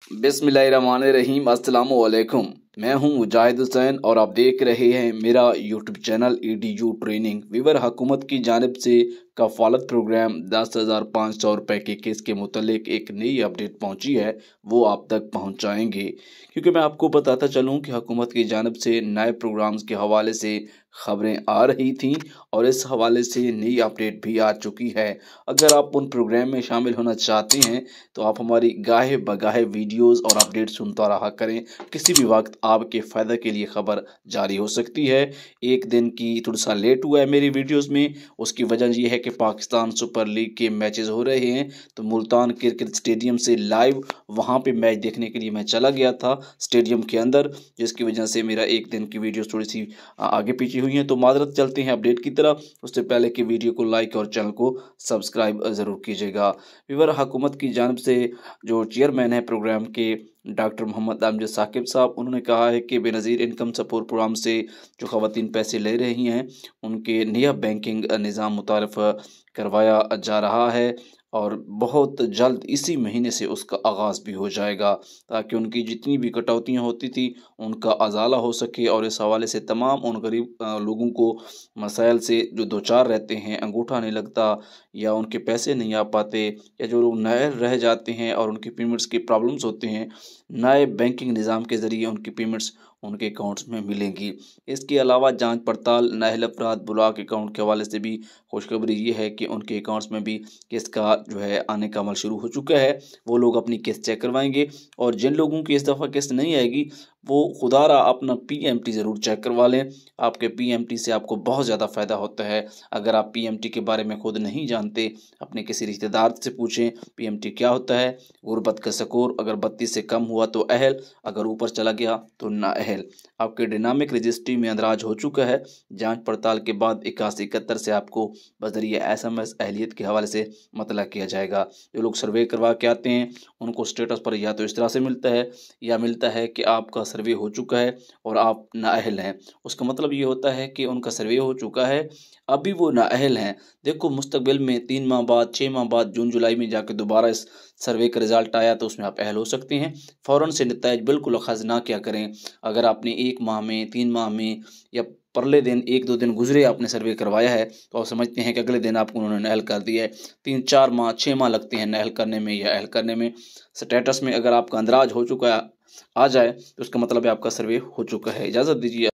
बिस्मिल्लाहिर्रहमानिर्रहीम। अस्सलाम वालेकुम। मैं हूं मुजाहिद हुसैन और आप देख रहे हैं मेरा यूट्यूब चैनल EDU ट्रेनिंग। विवर हुकूमत की जानिब से कफ़ालत प्रोग्राम 10,500 रुपये के केस के मुतल्लिक एक नई अपडेट पहुंची है, वो आप तक पहुंचाएंगे। क्योंकि मैं आपको बताता चलूं कि हुकूमत की जानिब से नए प्रोग्राम्स के हवाले से ख़बरें आ रही थीं और इस हवाले से नई अपडेट भी आ चुकी है। अगर आप उन प्रोग्राम में शामिल होना चाहते हैं तो आप हमारी गाहे बगाहे वीडियोस और अपडेट सुनता रहा करें। किसी भी वक्त आपके फ़ायदे के लिए ख़बर जारी हो सकती है। एक दिन की थोड़ा सा लेट हुआ है मेरी वीडियोस में, उसकी वजह यह है कि पाकिस्तान सुपर लीग के मैचेस हो रहे हैं तो मुल्तान क्रिकेट स्टेडियम से लाइव वहाँ पे मैच देखने के लिए मैं चला गया था स्टेडियम के अंदर, जिसकी वजह से मेरा एक दिन की वीडियोस थोड़ी सी आगे पीछे हुई हैं। तो माजरत, चलते हैं अपडेट की तरफ। उससे पहले कि वीडियो को लाइक और चैनल को सब्सक्राइब ज़रूर कीजिएगा। विवर हुकूमत की जानिब से जो चेयरमैन है प्रोग्राम के, डॉक्टर मोहम्मद अमजद साकिब साहब, उन्होंने कहा है कि बेनज़ीर इनकम सपोर्ट प्रोग्राम से जो ख़वातीन पैसे ले रही हैं उनके नया बैंकिंग निज़ाम मुतारफ़ करवाया जा रहा है और बहुत जल्द इसी महीने से उसका आगाज़ भी हो जाएगा, ताकि उनकी जितनी भी कटौतियाँ होती थी उनका अजाला हो सके। और इस हवाले से तमाम उन गरीब लोगों को मसाइल से जो दो चार रहते हैं, अंगूठा नहीं लगता या उनके पैसे नहीं आ पाते, या जो लोग नाअहल रह जाते हैं और उनकी पेमेंट्स की प्रॉब्लम्स होते हैं, नए बैंकिंग निज़ाम के ज़रिए उनकी पेमेंट्स उनके अकाउंट्स में मिलेंगी। इसके अलावा जांच पड़ताल नाअहल अफराद ब्लॉक अकाउंट के हवाले से भी खुशखबरी ये है कि उनके अकाउंट्स में भी किस्त का जो है आने का अमल शुरू हो चुका है। वो लोग अपनी किस्त चेक करवाएंगे और जिन लोगों की इस दफ़ा किस्त नहीं आएगी वो खुदारा अपना PMT ज़रूर चेक करवा लें। आपके PMT से आपको बहुत ज़्यादा फ़ायदा होता है। अगर आप PMT के बारे में खुद नहीं जानते, अपने किसी रिश्तेदार से पूछें PMT क्या होता है। गुर्बत का स्कोर अगर 32 से कम हुआ तो अहल, अगर ऊपर चला गया तो नाअहल। आपके डायनामिक रजिस्ट्री में अंदराज हो चुका है। जांच पड़ताल के बाद 8171 से आपको बज़रिया SMS अहलियत के हवाले से मतला किया जाएगा। जो लोग सर्वे करवा के आते हैं उनको स्टेटस पर या तो इस तरह से मिलता है या मिलता है कि आपका सर्वे हो चुका है और आप नाअहल हैं। उसका मतलब ये होता है कि उनका सर्वे हो चुका है, अभी वो नाअहल हैं। देखो, मुस्तकबिल में 3 माह बाद, 6 माह बाद, जून जुलाई में जाके दोबारा इस सर्वे का रिज़ल्ट आया तो उसमें आप अहल हो सकते हैं। फ़ौरन से नताइज बिल्कुल अख़ज़ ना क्या करें। अगर आपने 1 माह में, 3 माह में या परले दिन 1-2 दिन गुजरे आपने सर्वे करवाया है तो आप समझते हैं कि अगले दिन आपको उन्होंने नाअहल कर दिया है। 3-4 माह, 6 माह लगते हैं नाअहल करने में या अहल करने में। स्टेटस में अगर आपका अंदराज हो चुका है आ जाए तो उसका मतलब है आपका सर्वे हो चुका है। इजाज़त दीजिए।